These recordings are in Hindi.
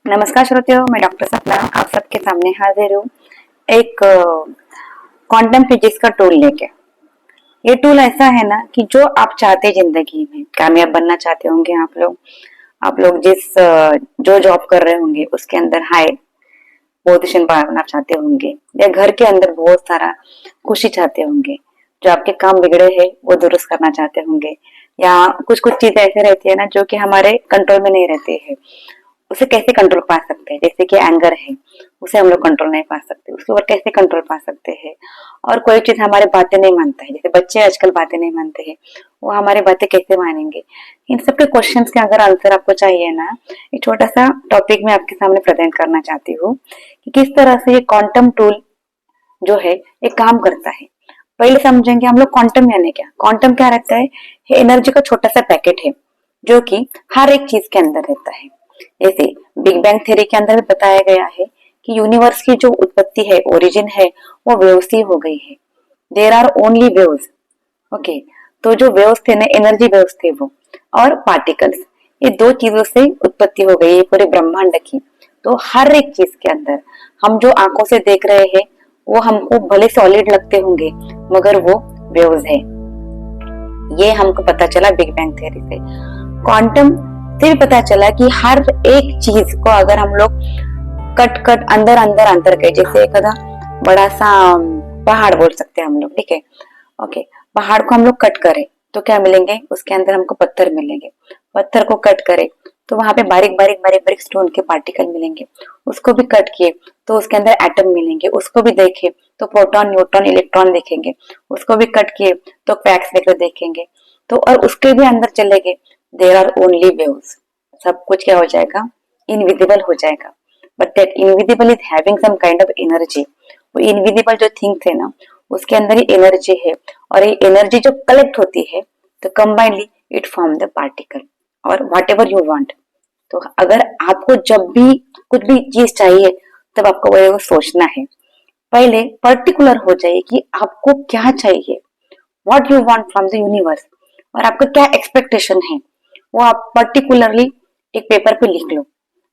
नमस्कार श्रोतियों, मैं डॉक्टर सपना आप सबके सामने हाजिर हूँ एक क्वांटम फिजिक्स का टूल लेके। ये टूल ऐसा है ना कि जो आप चाहते जिंदगी में कामयाब बनना चाहते होंगे आप लोग जिस जो जॉब कर रहे होंगे उसके अंदर हाई पोजीशन पाना चाहते होंगे, या घर के अंदर बहुत सारा खुशी चाहते होंगे, जो आपके काम बिगड़े हैं वो दुरुस्त करना चाहते होंगे, या कुछ कुछ चीजें ऐसे रहती है ना जो कि हमारे कंट्रोल में नहीं रहती है, उसे कैसे कंट्रोल पा सकते हैं। जैसे कि एंगर है, उसे हम लोग कंट्रोल नहीं पा सकते, उसके ऊपर कैसे कंट्रोल पा सकते हैं। और कोई चीज हमारे बातें नहीं मानता है, जैसे बच्चे आजकल बातें नहीं मानते हैं, वो हमारी बातें कैसे मानेंगे। इन सब के क्वेश्चंस के अगर आंसर आपको चाहिए ना, एक छोटा सा टॉपिक मैं आपके सामने प्रेजेंट करना चाहती हूँ कि किस तरह से ये क्वांटम टूल जो है ये काम करता है। पहले समझेंगे हम लोग क्वांटम यानी क्या। क्वांटम क्या रहता है, ये एनर्जी का छोटा सा पैकेट है जो कि हर एक चीज के अंदर रहता है। जैसे बिग बैंग थ्योरी के अंदर भी बताया गया है कि यूनिवर्स की जो उत्पत्ति है, ओरिजिन है, वो वेव्स से हो गई है। There are only waves. Okay, तो जो वेव्स थे ना, एनर्जी वेव्स थे वो, और पार्टिकल्स, ये दो चीजों से उत्पत्ति हो गई है पूरे ब्रह्मांड की। तो हर एक चीज के अंदर हम जो आंखों से देख रहे हैं वो हमको भले सॉलिड लगते होंगे मगर वो वेव्स है। ये हमको पता चला बिग बैंग थ्योरी से। क्वांटम से भी पता चला कि हर एक चीज को अगर हम लोग कट कट अंदर अंदर अंदर के, जैसे एक बड़ा सा पहाड़ बोल सकते हैं हम लोग, ठीक है। ओके, पहाड़ को हम लोग कट करें तो क्या मिलेंगे, उसके अंदर हमको पत्थर मिलेंगे। पत्थर को कट करें तो वहां पे बारीक बारीक बारीक बारीक स्टोन के पार्टिकल मिलेंगे। उसको भी कट किए तो उसके अंदर एटम मिलेंगे। उसको भी देखे तो प्रोटॉन न्यूट्रॉन इलेक्ट्रॉन देखेंगे। उसको भी कट किए तो क्वैक्स वगैरह देखेंगे। तो और उसके भी अंदर चले गए, देर आर ओनली वेव्स। सब कुछ क्या हो जाएगा, इनविजिबल हो जाएगा। But that invisible is having some kind of energy. वो इनविजिबल जो थिंग्स है ना, उसके अंदर ही एनर्जी है, और ये एनर्जी जो कलेक्ट होती है तो combinedly it form the particle और व्हाट एवर यू वांट। तो अगर आपको जब भी कुछ भी चीज चाहिए तब आपको वो सोचना है। पहले पर्टिकुलर हो जाइए कि आपको क्या चाहिए, what you want from the universe, और आपका क्या एक्सपेक्टेशन है, वो आप पर्टिकुलरली एक पेपर पे लिख लो।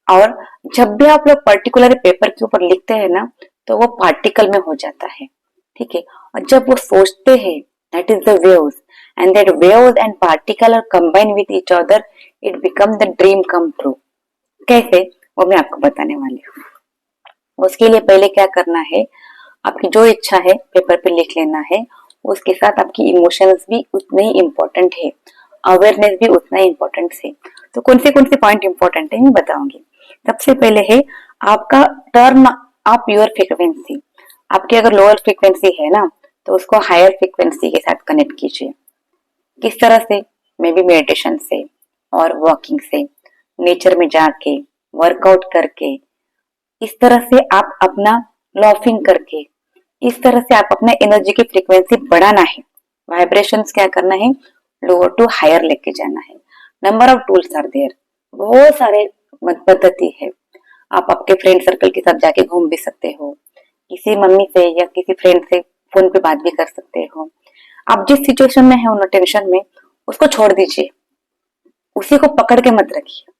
और जब भी आप लोग पर्टिकुलर पेपर के ऊपर लिखते हैं ना, तो वो पार्टिकल में हो जाता है, ठीक है। और जब वो सोचते हैं, that is the waves, and that waves and particle are combine with each other, it become the dream come true. कैसे, वो मैं आपको बताने वाली हूँ। उसके लिए पहले क्या करना है, आपकी जो इच्छा है पेपर पे लिख लेना है। उसके साथ आपकी इमोशंस भी उतने ही इम्पोर्टेंट है, अवेयरनेस भी उतना ही इम्पोर्टेंट है। तो कौन से पॉइंट इम्पोर्टेंट है मैं बताऊंगी। सबसे पहले है आपका टर्न अप योर फ्रीक्वेंसी। आपकी अगर लोअर फ्रीक्वेंसी है ना, तो उसको हायर फ्रीक्वेंसी के साथ कनेक्ट कीजिए। किस तरह से, मे बी मेडिटेशन से और वॉकिंग से, नेचर में जाके, वर्कआउट करके, इस तरह से आप अपना लॉफिंग करके, इस तरह से आप अपना एनर्जी की फ्रीक्वेंसी बढ़ाना है। वाइब्रेशंस क्या करना है, लोअर टू हायर लेके जाना है। Number of tools are there, बहुत सारे पद्धति है। आप आपके फ्रेंड सर्कल के साथ जाके घूम भी सकते हो, किसी मम्मी से या किसी फ्रेंड से फोन पे बात भी कर सकते हो। आप जिस सिचुएशन में है, टेंशन में, उसको छोड़ दीजिए, उसी को पकड़ के मत रखिए।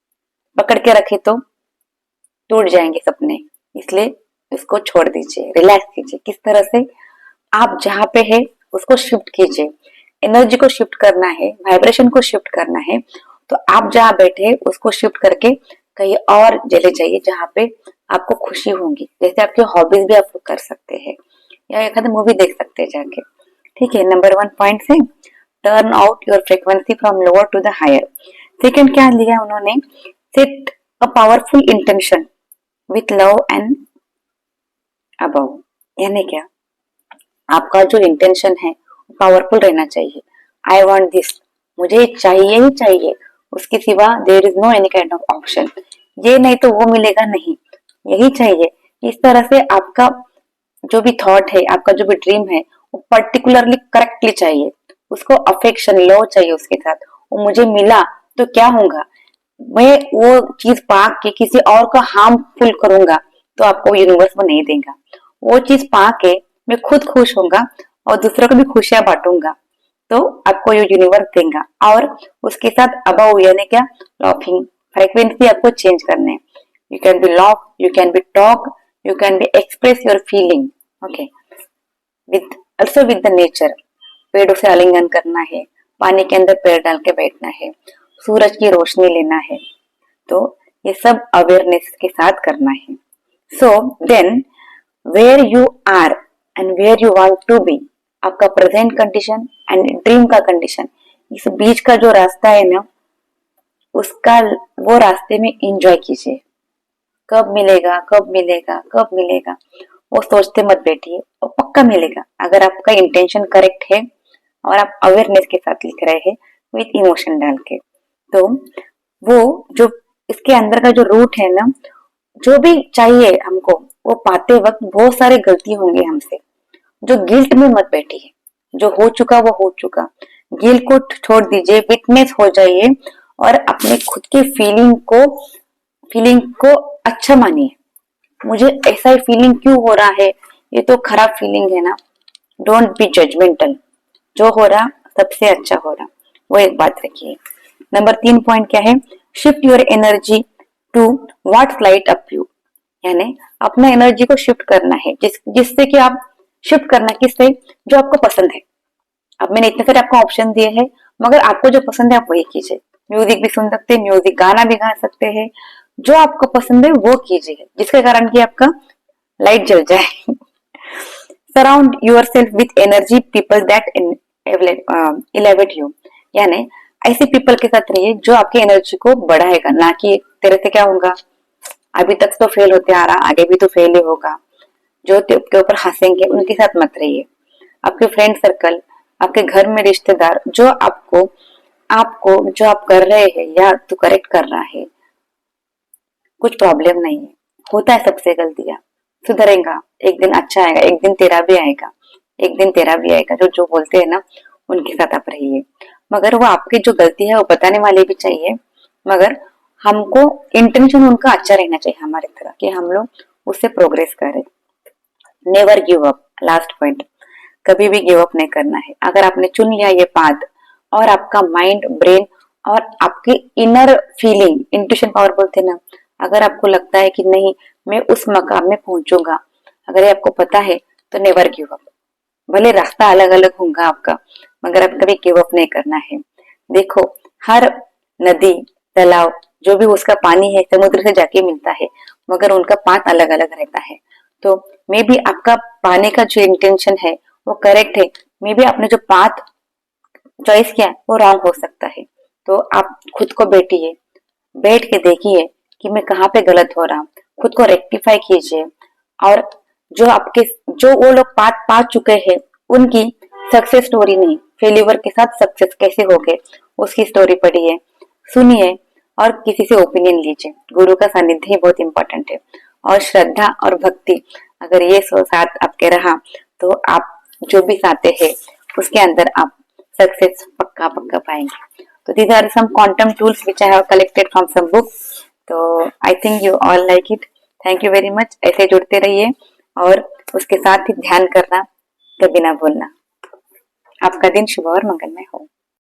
पकड़ के रखे तो टूट जाएंगे सपने, इसलिए उसको छोड़ दीजिए, रिलैक्स कीजिए। किस तरह से, आप जहाँ पे है उसको शिफ्ट कीजिए। एनर्जी को शिफ्ट करना है, वाइब्रेशन को शिफ्ट करना है, तो आप जहाँ बैठे उसको शिफ्ट करके कहीं और चले जाइए जहाँ पे आपको खुशी होगी। जैसे आपकी हॉबीज भी आप कर सकते हैं, या एक आध मूवी देख सकते हैं जाके, ठीक है। नंबर 1 पॉइंट से turn out your frequency from lower to the higher. Second क्या लिया उन्होंने, set a powerful intention with love and above. यानी क्या, आपका जो इंटेंशन है पावरफुल रहना चाहिए। आई वॉन्ट दिस, मुझे चाहिए ही चाहिए, उसके सिवा there is no any kind of option. ये नहीं तो वो मिलेगा नहीं, यही चाहिए। इस तरह से आपका जो भी थॉट है, आपका जो भी ड्रीम है, वो पर्टिकुलरली करेक्टली चाहिए। उसको अफेक्शन, लव चाहिए उसके साथ। वो मुझे मिला तो क्या होगा, मैं वो चीज पा के किसी और को हार्मफुल करूंगा तो आपको यूनिवर्स वो नहीं देगा। वो चीज पा के मैं खुद खुश होऊंगा और दूसरों को भी खुशियां बांटूंगा, तो आपको ये यूनिवर्स देगा। और उसके साथ अबव यानी क्या, लॉफिंग फ्रीक्वेंसी आपको चेंज करने, you can be laugh, you can be talk, you can be express your feeling. Okay, with also with the nature. पेड़ों से आलिंगन करना है, पानी के अंदर पैर डाल के बैठना है, सूरज की रोशनी लेना है, तो ये सब अवेयरनेस के साथ करना है. So then where you are and where you want to be, आपका प्रेजेंट कंडीशन एंड ड्रीम का कंडीशन, इस बीच का जो रास्ता है ना, उसका वो रास्ते में एंजॉय कीजिए. कब मिलेगा, कब मिलेगा, कब मिलेगा, वो सोचते मत बैठिए, वो पक्का मिलेगा अगर आपका इंटेंशन करेक्ट है और आप अवेयरनेस के साथ लिख रहे हैं विथ इमोशन डाल के. तो वो जो इसके अंदर का जो रूट है ना, जो भी चाहिए हमको वो पाते वक्त बहुत सारे गलती होंगे हमसे. जो गिल्ट में मत बैठिए, जो हो चुका वो हो चुका, गिल्ट को छोड़ दीजिए, विटनेस हो जाइए और अपने खुद की फीलिंग को अच्छा मानिए. मुझे ऐसा ही फीलिंग क्यों हो रहा है, ये तो खराब फीलिंग है ना. डोंट बी जजमेंटल, जो हो रहा सबसे अच्छा हो रहा, वो एक बात रखिए. नंबर 3 पॉइंट क्या है, shift your energy to what's light up you, यानी अपना एनर्जी को शिफ्ट करना है, जिससे कि आप शिफ्ट करना किससे, जो आपको पसंद है. अब मैंने इतने सारे आपको ऑप्शन दिए हैं, मगर आपको जो पसंद है आप वही कीजिए. म्यूजिक भी सुन सकते हैं, म्यूजिक गाना भी गा सकते हैं, जो आपको पसंद है वो कीजिए, जिसके कारण कि आपका लाइट जल जाए. Surround your self with energy people that elevate you, यानी ऐसे पीपल के साथ रहिए जो आपकी एनर्जी को बढ़ाएगा, ना कि तेरे से क्या होगा, अभी तक तो फेल होते आ रहा, आगे भी तो फेल ही होगा, जो आपके ऊपर हंसेंगे उनके साथ मत रहिए. आपके फ्रेंड सर्कल, आपके घर में रिश्तेदार, जो आपको आपको जो आप कर रहे हैं या तो करेक्ट कर रहा है, कुछ प्रॉब्लम नहीं है, होता है सबसे गलतियां, सुधरेगा, एक दिन अच्छा आएगा, एक दिन तेरा भी आएगा, एक दिन तेरा भी आएगा. जो बोलते हैं ना, उनके साथ आप रहिए, मगर वो आपकी जो गलती है वो बताने वाले भी चाहिए, मगर हमको इंटेंशन उनका अच्छा रहना चाहिए हमारे तरह, कि हम लोग उससे प्रोग्रेस करें. Never give up, last point, कभी भी गिव अप नहीं करना है. अगर आपने चुन लिया ये पाथ और आपका माइंड, ब्रेन और आपकी इनर फीलिंग, इंट्यूशन पावर बोलते ना, अगर आपको लगता है कि नहीं मैं उस मकाम में पहुंचूंगा, अगर ये आपको पता है, तो नेवर गिव अप. भले रास्ता अलग अलग होगा आपका, मगर आप कभी गिव अप नहीं करना है. देखो, हर नदी, तालाब, जो भी उसका पानी है समुद्र से जाके मिलता है, मगर उनका पाथ अलग अलग रहता है. तो मे बी आपका पाने का जो इंटेंशन है वो करेक्ट है, मे बी आपने जो पाथ चॉइस किया वो रॉन्ग हो सकता है. तो आप खुद को बैठ के देखिए कि मैं कहाँ पे गलत हो रहा, खुद को रेक्टिफाई कीजिए. और जो वो लोग पाथ पा चुके हैं उनकी सक्सेस स्टोरी नहीं, फेल्यूर के साथ सक्सेस कैसे हो गए उसकी स्टोरी पढ़िए, सुनिए और किसी से ओपिनियन लीजिए. गुरु का सानिध्य ही बहुत इंपॉर्टेंट है. और श्रद्धा और भक्ति, अगर ये साथ आपके रहा तो आप जो भी चाहते हैं उसके अंदर आप सक्सेस पक्का पाएंगे. तो these are some quantum tools which I have collected from some books. तो I think you all like it. Thank you very much. ऐसे जुड़ते रहिए और उसके साथ ही ध्यान करना कभी ना भूलना. आपका दिन शुभ और मंगलमय हो.